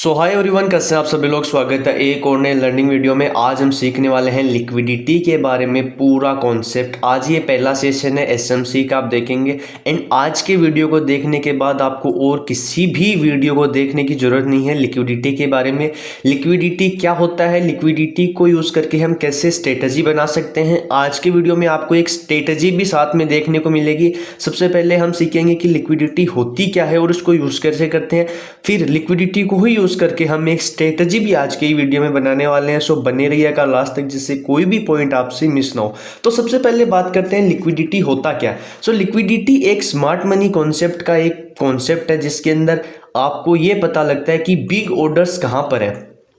सो hi everyone, कैसे हैं आप सभी लोग। स्वागत है एक और नए लर्निंग वीडियो में। आज हम सीखने वाले हैं लिक्विडिटी के बारे में पूरा कॉन्सेप्ट। आज ये पहला सेशन है एसएमसी का, आप देखेंगे। एंड आज के वीडियो को देखने के बाद आपको और किसी भी वीडियो को देखने की जरूरत नहीं है लिक्विडिटी के बारे में। लिक्विडिटी क्या होता है, लिक्विडिटी को यूज़ करके हम कैसे स्ट्रेटजी बना सकते हैं। आज के वीडियो में आपको एक स्ट्रेटजी भी साथ में देखने को मिलेगी। सबसे पहले हम सीखेंगे कि लिक्विडिटी होती क्या है और उसको यूज़ कैसे करते हैं। फिर लिक्विडिटी को ही यूज़ करके हम एक स्ट्रेटजी भी आज के ही वीडियो में बनाने वाले हैं। सो बने रहिएगा लास्ट तक, जिससे कोई भी पॉइंट आपसे मिस ना हो। तो सबसे पहले बात करते हैं लिक्विडिटी होता क्या है। सो लिक्विडिटी एक स्मार्ट मनी कॉन्सेप्ट का एक कॉन्सेप्ट है, जिसके अंदर आपको ये पता लगता है कि बिग ऑर्डर्स कहाँ पर है।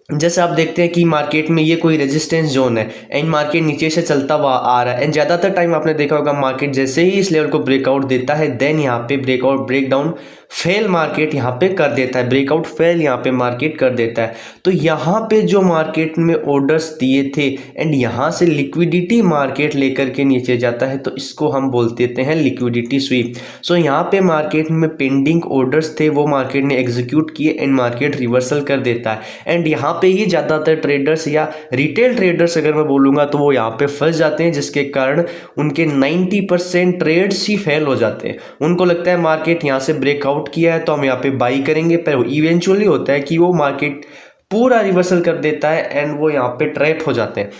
जैसे आप देखते हैं कि मार्केट में ये कोई रेजिस्टेंस जोन है एंड मार्केट नीचे से चलता हुआ आ रहा है। एंड ज़्यादातर टाइम आपने देखा होगा मार्केट जैसे ही इस लेवल को ब्रेकआउट देता है, देन यहाँ पे ब्रेकआउट ब्रेकडाउन फेल मार्केट यहाँ पे कर देता है, ब्रेकआउट फेल यहाँ पे मार्केट कर देता है। तो यहाँ पे जो मार्केट में ऑर्डर्स दिए थे एंड यहाँ से लिक्विडिटी मार्केट लेकर के नीचे जाता है, तो इसको हम बोल देते हैं लिक्विडिटी स्वीप। सो यहाँ पे मार्केट में पेंडिंग ऑर्डर्स थे, वो मार्केट ने एग्जीक्यूट किए एंड मार्केट रिवर्सल कर देता है। एंड यहाँ पे ही ज़्यादातर ट्रेडर्स या रिटेल ट्रेडर्स अगर मैं बोलूँगा तो वो यहाँ पे फंस जाते हैं, जिसके कारण उनके 90% ट्रेड्स ही फेल हो जाते हैं। उनको लगता है मार्केट यहाँ से ब्रेकआउट किया है तो हम यहाँ पे बाई करेंगे, पर इवेंचुअली होता है कि वो मार्केट पूरा रिवर्सल कर देता है एंड वो यहाँ पे ट्रैप हो जाते हैं।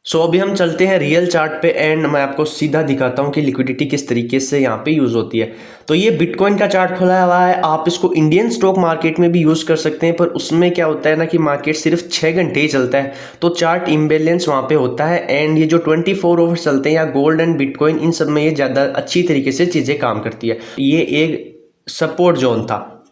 सो अभी हम चलते हैं रियल चार्ट पे एंड मैं आपको सीधा दिखाता हूँ कि लिक्विडिटी किस तरीके से यहाँ पे यूज़ होती है। तो ये बिटकॉइन का चार्ट खुला हुआ है। आप इसको इंडियन स्टॉक मार्केट में भी यूज़ कर सकते हैं, पर उसमें क्या होता है ना कि मार्केट सिर्फ 6 घंटे ही चलता है, तो चार्ट इम्बेलेंस वहाँ पे होता है। एंड ये जो 24 आवर्स चलते हैं या गोल्ड एंड बिटकॉइन, इन सब में ये ज़्यादा अच्छी तरीके से चीज़ें काम करती है। ये एक सपोर्ट जोन था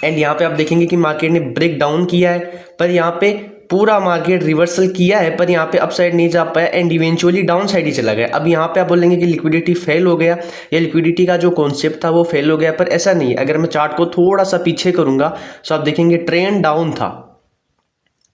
एंड यहाँ पे आप देखेंगे कि मार्केट ने ब्रेक डाउन किया है, पर यहाँ पे पूरा मार्केट रिवर्सल किया है, पर यहाँ पे अप साइड नहीं जा पाया एंड इवेंचुअली डाउन साइड ही चला गया। अब यहाँ पे आप बोलेंगे कि लिक्विडिटी फेल हो गया या लिक्विडिटी का जो कॉन्सेप्ट था वो फेल हो गया, पर ऐसा नहीं है। अगर मैं चार्ट को थोड़ा सा पीछे करूँगा तो आप देखेंगे ट्रेंड डाउन था।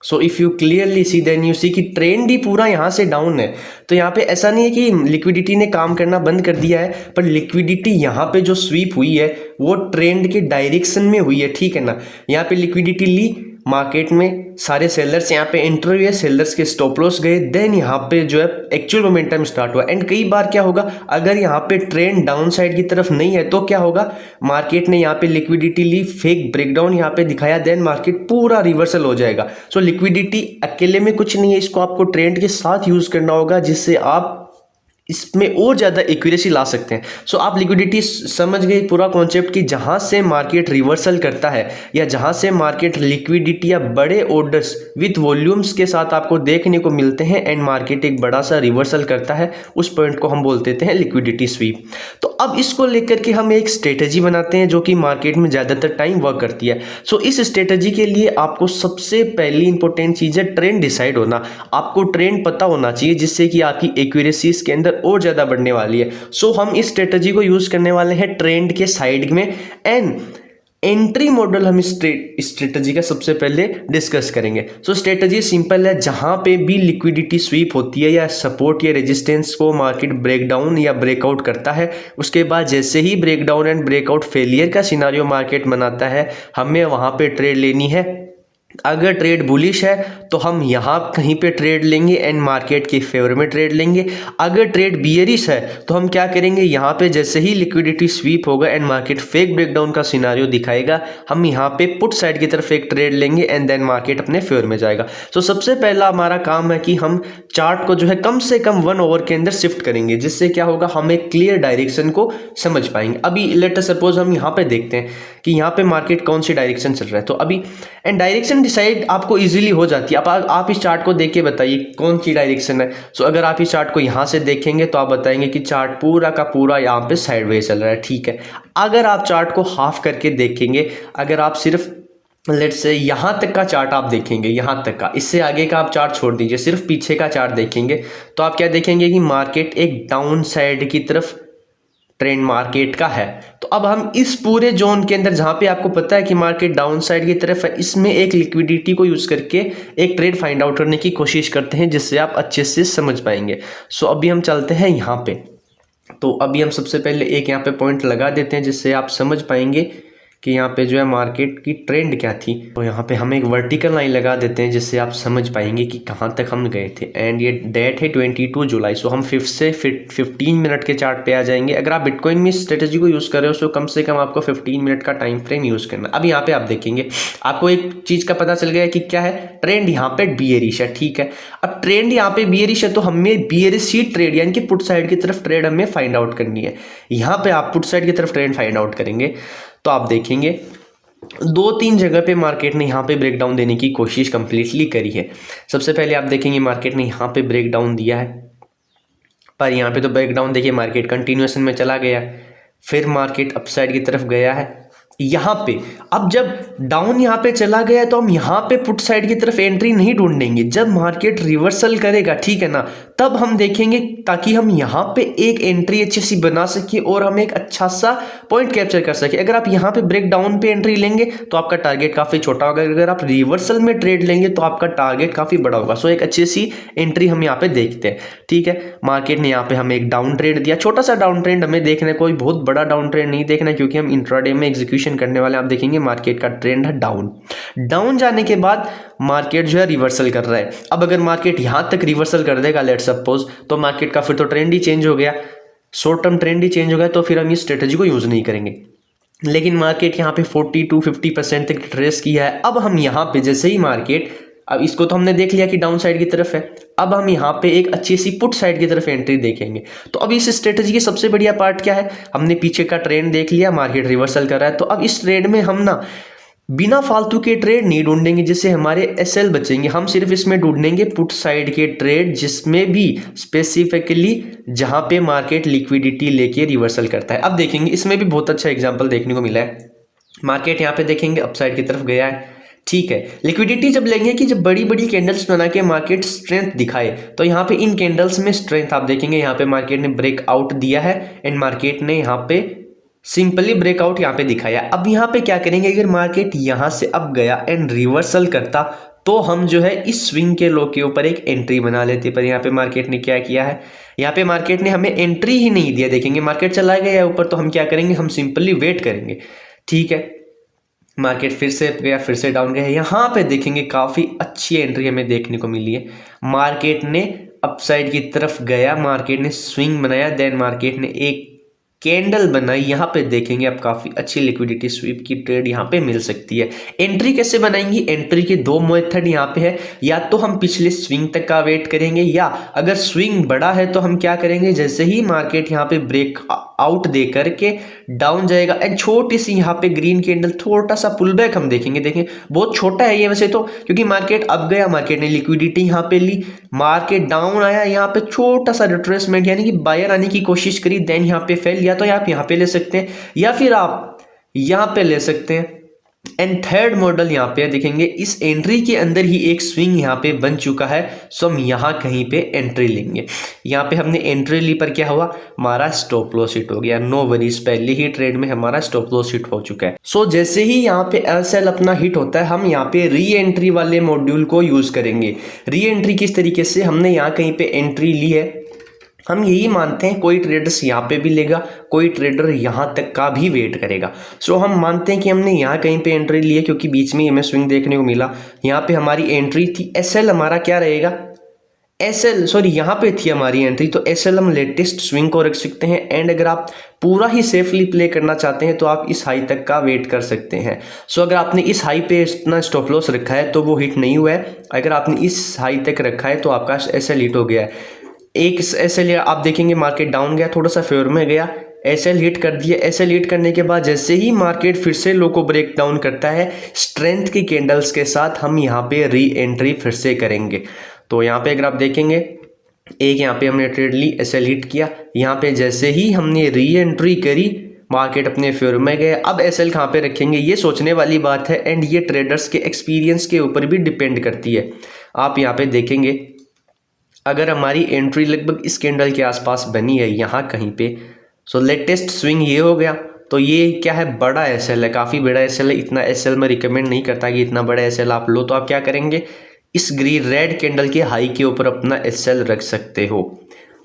So if you clearly see then you see कि ट्रेंड ही पूरा यहाँ से डाउन है। तो यहाँ पे ऐसा नहीं है कि लिक्विडिटी ने काम करना बंद कर दिया है, पर लिक्विडिटी यहाँ पे जो स्वीप हुई है वो ट्रेंड के डायरेक्शन में हुई है, ठीक है ना। यहाँ पे लिक्विडिटी ली, मार्केट में सारे सेलर्स यहाँ पे एंटर हुए, सेलर्स के स्टॉप लॉस गए, देन यहाँ पे जो है एक्चुअल मोमेंटम स्टार्ट हुआ। एंड कई बार क्या होगा, अगर यहाँ पे ट्रेंड डाउन साइड की तरफ नहीं है तो क्या होगा, मार्केट ने यहाँ पे लिक्विडिटी ली, फेक ब्रेकडाउन यहाँ पे दिखाया, देन मार्केट पूरा रिवर्सल हो जाएगा। सो लिक्विडिटी अकेले में कुछ नहीं है, इसको आपको ट्रेंड के साथ यूज करना होगा, जिससे आप इसमें और ज़्यादा एक्यूरेसी ला सकते हैं। सो आप लिक्विडिटी समझ गए पूरा कॉन्सेप्ट कि जहाँ से मार्केट रिवर्सल करता है या जहाँ से मार्केट लिक्विडिटी या बड़े ऑर्डर्स विथ वॉल्यूम्स के साथ आपको देखने को मिलते हैं एंड मार्केट एक बड़ा सा रिवर्सल करता है, उस पॉइंट को हम बोल देते हैं लिक्विडिटी स्वीप। तो अब इसको लेकर के हम एक स्ट्रेटजी बनाते हैं जो कि मार्केट में ज़्यादातर टाइम वर्क करती है। सो इस स्ट्रेटजी के लिए आपको सबसे पहली इंपॉर्टेंट चीज़ है ट्रेंड डिसाइड होना। आपको ट्रेंड पता होना चाहिए, जिससे कि आपकी एक्यूरेसी इसके अंदर और ज़्यादा बढ़ने वाली है। सो हम इस स्ट्रेटजी को यूज़ करने वाले हैं ट्रेंड के साइड में एंड एंट्री मॉडल हम इस स्ट्रेटजी का सबसे पहले डिस्कस करेंगे। सो स्ट्रेटजी सिंपल है, जहां पे भी लिक्विडिटी स्वीप होती है या सपोर्ट या रेजिस्टेंस को मार्केट ब्रेकडाउन या ब्रेकआउट करता है, उसके बाद जैसे ही ब्रेकडाउन एंड ब्रेकआउट फेलियर का सिनारियो मार्केट बनाता है, हमें वहां पे ट्रेड लेनी है। अगर ट्रेड बुलिश है तो हम यहाँ कहीं पे ट्रेड लेंगे एंड मार्केट के फेवर में ट्रेड लेंगे। अगर ट्रेड बियरिश है तो हम क्या करेंगे, यहाँ पे जैसे ही लिक्विडिटी स्वीप होगा एंड मार्केट फेक ब्रेकडाउन का सिनारियो दिखाएगा, हम यहाँ पे पुट साइड की तरफ एक ट्रेड लेंगे एंड देन मार्केट अपने फेवर में जाएगा। तो सबसे पहला हमारा काम है कि हम चार्ट को जो है कम से कम 1 आवर के अंदर शिफ्ट करेंगे, जिससे क्या होगा, हम एक क्लियर डायरेक्शन को समझ पाएंगे। अभी लेट अस सपोज हम यहाँ पे देखते हैं कि यहाँ पे मार्केट कौन सी डायरेक्शन चल रहा है। तो अभी एंड डायरेक्शन डिसाइड आपको इजीली हो जाती है। आप इस चार्ट को देख के बताइए कौन सी डायरेक्शन है। सो अगर आप इस चार्ट को यहाँ से देखेंगे तो आप बताएंगे कि चार्ट पूरा का पूरा यहाँ पे साइडवेज चल रहा है, ठीक है। अगर आप चार्ट को हाफ करके देखेंगे, अगर आप सिर्फ लेट्स से यहाँ तक का चार्ट आप देखेंगे, यहाँ तक का, इससे आगे का आप चार्ट छोड़ दीजिए, सिर्फ पीछे का चार्ट देखेंगे, तो आप क्या देखेंगे कि मार्केट एक डाउन साइड की तरफ ट्रेंड मार्केट का है। तो अब हम इस पूरे जोन के अंदर, जहां पे आपको पता है कि मार्केट डाउन साइड की तरफ है, इसमें एक लिक्विडिटी को यूज करके एक ट्रेड फाइंड आउट करने की कोशिश करते हैं, जिससे आप अच्छे से समझ पाएंगे। सो अभी हम चलते हैं यहाँ पे। तो अभी हम सबसे पहले एक यहाँ पे पॉइंट लगा देते हैं, जिससे आप समझ पाएंगे कि यहाँ पे जो है मार्केट की ट्रेंड क्या थी। तो यहाँ पे हम एक वर्टिकल लाइन लगा देते हैं जिससे आप समझ पाएंगे कि कहाँ तक हम गए थे। एंड ये डेट है 22 जुलाई। सो हम 15 मिनट के चार्ट पे आ जाएंगे। अगर आप बिटकॉइन में स्ट्रेटेजी को यूज़ कर रहे हो तो कम से कम आपको 15 मिनट का टाइम फ्रेम यूज़ करना। अब यहाँ पे आप देखेंगे आपको एक चीज़ का पता चल गया कि क्या है, ट्रेंड यहाँ पे बियरिश है। ठीक है, अब ट्रेंड यहाँ पे बियरिश है तो हमें बियरिश ही ट्रेड यानी कि पुट साइड की तरफ ट्रेड हमें फाइंड आउट करनी है। यहाँ पे आप पुट साइड की तरफ ट्रेंड फाइंड आउट करेंगे तो आप देखेंगे 2-3 जगह पे मार्केट ने यहाँ पे ब्रेकडाउन देने की कोशिश कंप्लीटली करी है। सबसे पहले आप देखेंगे मार्केट ने यहाँ पे ब्रेकडाउन दिया है, पर यहाँ पे तो ब्रेकडाउन देखिए मार्केट कंटिन्यूएशन में चला गया, फिर मार्केट अपसाइड की तरफ गया है यहाँ पे। अब जब डाउन यहाँ पे चला गया तो हम यहाँ पे पुट साइड की तरफ एंट्री नहीं ढूंढेंगे। जब मार्केट रिवर्सल करेगा, ठीक है ना, तब हम देखेंगे ताकि हम यहाँ पे एक एंट्री अच्छी सी बना सके और हम एक अच्छा सा पॉइंट कैप्चर कर सके। अगर आप यहाँ पे ब्रेक डाउन पे एंट्री लेंगे तो आपका टारगेट काफ़ी छोटा होगा, अगर आप रिवर्सल में ट्रेड लेंगे तो आपका टारगेट काफ़ी बड़ा होगा। सो एक अच्छी सी एंट्री हम यहाँ पे देखते हैं। ठीक है, मार्केट ने यहाँ पे हमें एक डाउन ट्रेड दिया, छोटा सा डाउन ट्रेंड हमें देखना है, कोई बहुत बड़ा डाउन ट्रेंड नहीं देखना है क्योंकि हम इंट्राडे में एग्जीक्यूशन करने वाले। आप देखेंगे मार्केट का ट्रेंड है डाउन जाने के बाद मार्केट जो है रिवर्सल कर रहा है। अब अगर मार्केट यहां तक रिवर्सल कर देगा लेट्स सपोज, तो मार्केट का फिर तो ट्रेंड ही चेंज हो गया, शॉर्ट टर्म ट्रेंड ही चेंज हो गया, तो फिर हम इस स्ट्रेटजी को यूज नहीं करेंगे। लेकिन मार्केट यहाँ पे 40 to 50% तक ट्रेस किया है। अब हम यहाँ पे जैसे ही मार्केट, अब इसको तो हमने देख लिया कि डाउन साइड की तरफ है, अब हम यहाँ पे एक अच्छी सी पुट साइड की तरफ एंट्री देखेंगे। तो अब इस स्ट्रेटजी की सबसे बढ़िया पार्ट क्या है, हमने पीछे का ट्रेंड देख लिया, मार्केट रिवर्सल कर रहा है, तो अब इस ट्रेड में हम ना बिना फालतू के ट्रेड नहीं ढूंढेंगे जिससे हमारे एसएल बचेंगे। हम सिर्फ इसमें ढूंढेंगे पुट साइड के ट्रेड जिसमें भी स्पेसिफिकली जहां पे मार्केट लिक्विडिटी लेके रिवर्सल करता है। अब देखेंगे इसमें भी बहुत अच्छा एग्जांपल देखने को मिला है। मार्केट यहाँ पे देखेंगे अपसाइड की तरफ गया है, ठीक है, लिक्विडिटी जब लेंगे कि जब बड़ी बड़ी कैंडल्स बना के मार्केट स्ट्रेंथ दिखाए, तो यहाँ पे इन कैंडल्स में स्ट्रेंथ आप देखेंगे यहाँ पे मार्केट ने ब्रेकआउट दिया है एंड मार्केट ने यहाँ पे सिंपली ब्रेकआउट यहाँ पे दिखाया। अब यहाँ पे क्या करेंगे, अगर मार्केट यहाँ से अब गया एंड रिवर्सल करता तो हम जो है इस स्विंग के लो के ऊपर एक एंट्री बना लेते। पर यहाँ पे मार्केट ने क्या किया है, यहाँ पे मार्केट ने हमें एंट्री ही नहीं दिया। देखेंगे मार्केट चला गया ऊपर, तो हम क्या करेंगे, हम सिंपली वेट करेंगे। ठीक है, मार्केट फिर से गया, फिर से डाउन गया, यहाँ पे देखेंगे काफ़ी अच्छी एंट्री हमें देखने को मिली है। मार्केट ने अपसाइड की तरफ गया, मार्केट ने स्विंग बनाया, देन मार्केट ने एक कैंडल बनाई, यहाँ पे देखेंगे अब काफ़ी अच्छी लिक्विडिटी स्वीप की ट्रेड यहाँ पे मिल सकती है। एंट्री कैसे बनाएंगी, एंट्री के दो मेथड यहाँ पे है, या तो हम पिछले स्विंग तक का वेट करेंगे, या अगर स्विंग बड़ा है तो हम क्या करेंगे, जैसे ही मार्केट यहाँ पे ब्रेक आउट दे करके डाउन जाएगा एंड छोटी सी यहाँ पे ग्रीन कैंडल, छोटा सा पुल बैक हम देखेंगे। देखें बहुत छोटा है ये वैसे तो, क्योंकि मार्केट अब गया, मार्केट ने लिक्विडिटी यहाँ पे ली, मार्केट डाउन आया, यहाँ पे छोटा सा रिट्रेसमेंट यानी कि बायर आने की कोशिश करी, देन यहाँ पे फेल, या तो आप यहाँ पे ले सकते हैं या फिर आप यहाँ पे ले सकते हैं। एंड थर्ड मॉडल यहाँ पे देखेंगे, इस एंट्री के अंदर ही एक स्विंग यहाँ पे बन चुका है, सो हम यहाँ कहीं पे एंट्री लेंगे। यहाँ पे हमने एंट्री ली, पर क्या हुआ, हमारा स्टॉप लॉस हिट हो गया। नो वरीज, पहले ही ट्रेड में हमारा स्टॉप लॉस हिट हो चुका है। सो जैसे ही यहाँ पे एलसेल अपना हिट होता है, हम यहाँ पे री एंट्री वाले मॉड्यूल को यूज करेंगे। री एंट्री किस तरीके से, हमने यहाँ कहीं पे एंट्री ली है, हम यही मानते हैं कोई ट्रेडर्स यहाँ पे भी लेगा, कोई ट्रेडर यहाँ तक का भी वेट करेगा। सो हम मानते हैं कि हमने यहाँ कहीं पे एंट्री ली है, क्योंकि बीच में हमें स्विंग देखने को मिला। यहाँ पे हमारी एंट्री थी, एसएल हमारा क्या रहेगा, एसएल सॉरी यहाँ पे थी हमारी एंट्री, तो एसएल हम लेटेस्ट स्विंग को रख सकते हैं। एंड अगर आप पूरा ही सेफली प्ले करना चाहते हैं तो आप इस हाई तक का वेट कर सकते हैं। सो अगर आपने इस हाई पे इतना स्टॉप लॉस रखा है तो वो हिट नहीं हुआ है, अगर आपने इस हाई तक रखा है तो आपका एसएल हिट हो गया है। एक एसएल आप देखेंगे मार्केट डाउन गया, थोड़ा सा फेवर में गया, एसएल हिट कर दिया। एसएल हिट करने के बाद जैसे ही मार्केट फिर से लो को ब्रेक डाउन करता है, स्ट्रेंथ की कैंडल्स के साथ हम यहाँ पे री एंट्री फिर से करेंगे। तो यहाँ पे अगर आप देखेंगे, एक यहाँ पे हमने ट्रेड ली, एसएल हिट किया, यहाँ पे जैसे ही हमने री एंट्री करी, मार्केट अपने फेवर में गए। अब एसएल कहाँ पे रखेंगे, ये सोचने वाली बात है, एंड ये ट्रेडर्स के एक्सपीरियंस के ऊपर भी डिपेंड करती है। आप यहाँ पे देखेंगे अगर हमारी एंट्री लगभग इस कैंडल के आसपास बनी है यहाँ कहीं पे, सो लेटेस्ट स्विंग ये हो गया, तो ये क्या है, बड़ा एसएल है, काफ़ी बड़ा एसएल है। इतना एसएल मैं रिकमेंड नहीं करता कि इतना बड़ा एसएल आप लो, तो आप क्या करेंगे, इस ग्रीन रेड कैंडल के हाई के ऊपर अपना एसएल रख सकते हो।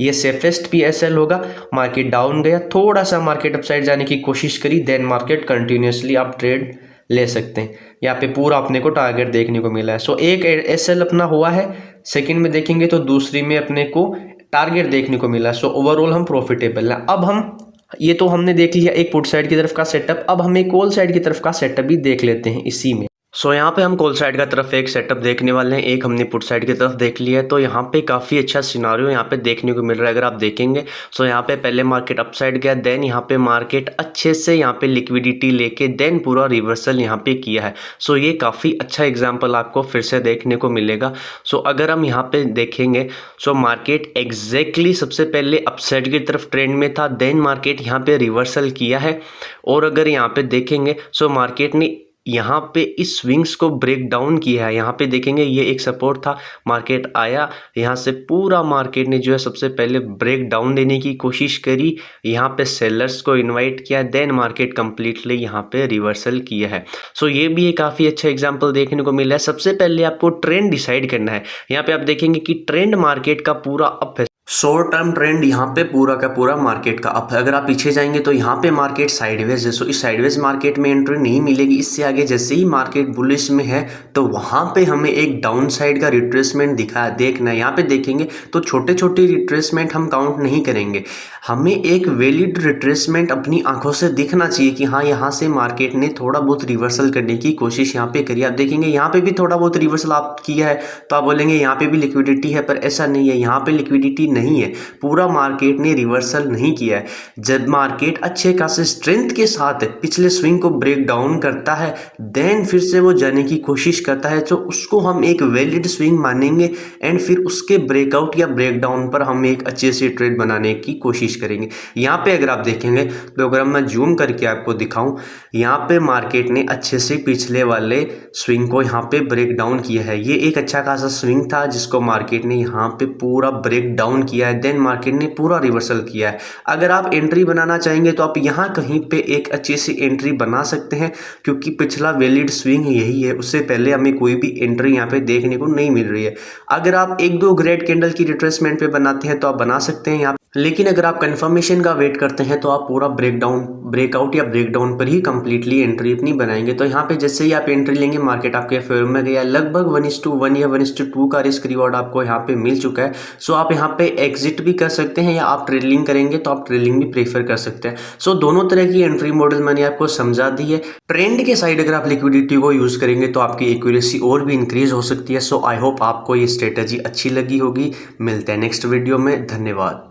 ये सेफेस्ट PSL होगा। मार्केट डाउन गया, थोड़ा सा मार्केट अपसाइड जाने की कोशिश करी, देन मार्केट कंटिन्यूसली आप ट्रेड ले सकते हैं। यहाँ पे पूरा अपने को टारगेट देखने को मिला है। सो एक SL अपना हुआ है, सेकंड में देखेंगे तो दूसरी में अपने को टारगेट देखने को मिला। सो ओवरऑल हम प्रॉफिटेबल हैं। अब हम ये तो हमने देख लिया एक पुट साइड की तरफ का सेटअप, अब हम एक कॉल साइड की तरफ का सेटअप भी देख लेते हैं इसी में। सो यहाँ पे हम कॉल साइड का तरफ एक सेटअप देखने वाले हैं, एक हमने पुट साइड की तरफ देख लिया है। तो यहाँ पे काफ़ी अच्छा सिनारियो यहाँ पे देखने को मिल रहा है अगर आप देखेंगे। सो यहाँ पे पहले मार्केट अप साइड गया, देन यहाँ पे मार्केट अच्छे से यहाँ पे लिक्विडिटी लेके देन पूरा रिवर्सल यहाँ पे किया है। सो ये काफ़ी अच्छा एग्जाम्पल आपको फिर से देखने को मिलेगा। सो अगर हम यहाँ पे देखेंगे, सो मार्केट एग्जैक्टली सबसे पहले अप साइड की तरफ ट्रेंड में था, देन मार्केट यहाँ पे रिवर्सल किया है। और अगर यहाँ पे देखेंगे, सो मार्केट ने यहाँ पे इस स्विंग्स को ब्रेक डाउन किया है। यहाँ पे देखेंगे ये एक सपोर्ट था, मार्केट आया, यहाँ से पूरा मार्केट ने जो है सबसे पहले ब्रेक डाउन देने की कोशिश करी, यहाँ पे सेलर्स को इनवाइट किया, देन मार्केट कंप्लीटली यहाँ पे रिवर्सल किया है। सो ये भी एक काफ़ी अच्छा एग्जांपल देखने को मिला है। सबसे पहले आपको ट्रेंड डिसाइड करना है। यहाँ पे आप देखेंगे कि ट्रेंड मार्केट का पूरा अप है, शॉर्ट टर्म ट्रेंड यहाँ पे पूरा का पूरा मार्केट का अप है। अगर आप पीछे जाएंगे तो यहाँ पे मार्केट साइडवेज है। सो इस साइडवेज मार्केट में एंट्री नहीं मिलेगी। इससे आगे जैसे ही मार्केट बुलिश में है तो वहाँ पे हमें एक डाउन साइड का रिट्रेसमेंट देखना है। यहाँ पे देखेंगे तो छोटे छोटे रिट्रेसमेंट हम काउंट नहीं करेंगे, हमें एक वैलिड रिट्रेसमेंट अपनी आंखों से दिखना चाहिए कि हाँ यहाँ से मार्केट ने थोड़ा बहुत रिवर्सल करने की कोशिश यहाँ पे करी। आप देखेंगे यहाँ पे भी थोड़ा बहुत रिवर्सल आप किया है तो आप बोलेंगे यहाँ पे भी लिक्विडिटी है, पर ऐसा नहीं है, यहाँ पे लिक्विडिटी नहीं है, पूरा मार्केट ने रिवर्सल नहीं किया है। जब मार्केट अच्छे खासे स्ट्रेंथ के साथ पिछले स्विंग को ब्रेक डाउन करता है, देन फिर से वो जाने की कोशिश करता है, तो उसको हम एक वैलिड स्विंग मानेंगे एंड फिर उसके ब्रेकआउट या ब्रेकडाउन पर हम एक अच्छे से ट्रेड बनाने की कोशिश करेंगे। यहाँ पे अगर आप देखेंगे तो अगर मैं जूम करके आपको दिखाऊं, यहाँ पे मार्केट ने अच्छे से पिछले वाले स्विंग को यहाँ पे ब्रेक डाउन किया है। ये एक अच्छा खासा स्विंग था जिसको मार्केट ने यहाँ पे पूरा ब्रेक डाउन किया है, देन मार्केट ने पूरा रिवर्सल किया है। अगर आप एंट्री बनाना चाहेंगे तो आप यहाँ कहीं पे एक अच्छी सी एंट्री बना सकते हैं, क्योंकि पिछला वैलिड स्विंग यही है, उससे पहले हमें कोई भी एंट्री यहाँ पे देखने को नहीं मिल रही है। अगर आप एक दो ग्रेड कैंडल की रिट्रेसमेंट पे बनाते हैं तो आप बना सकते हैं यहाँ, लेकिन अगर आप कंफर्मेशन का वेट करते हैं तो आप पूरा ब्रेकआउट या ब्रेकडाउन पर ही कंप्लीटली एंट्री अपनी बनाएंगे। तो यहाँ पे जैसे ही आप एंट्री लेंगे मार्केट आपके फेवर में गया, लगभग 1:1 या 1:2 का रिस्क रिवॉर्ड आपको यहाँ पे मिल चुका है। सो आप यहाँ पे एग्जिट भी कर सकते हैं या आप ट्रेलिंग करेंगे तो आप ट्रेलिंग भी प्रेफर कर सकते हैं। सो दोनों तरह की एंट्री मॉडल मैंने आपको समझा दी है। ट्रेंड के साइड अगर आप लिक्विडिटी को यूज करेंगे तो आपकी एक्यूरेसी और भी इंक्रीज हो सकती है। सो आई होप आपको ये स्ट्रेटेजी अच्छी लगी होगी। मिलते हैं नेक्स्ट वीडियो में, धन्यवाद।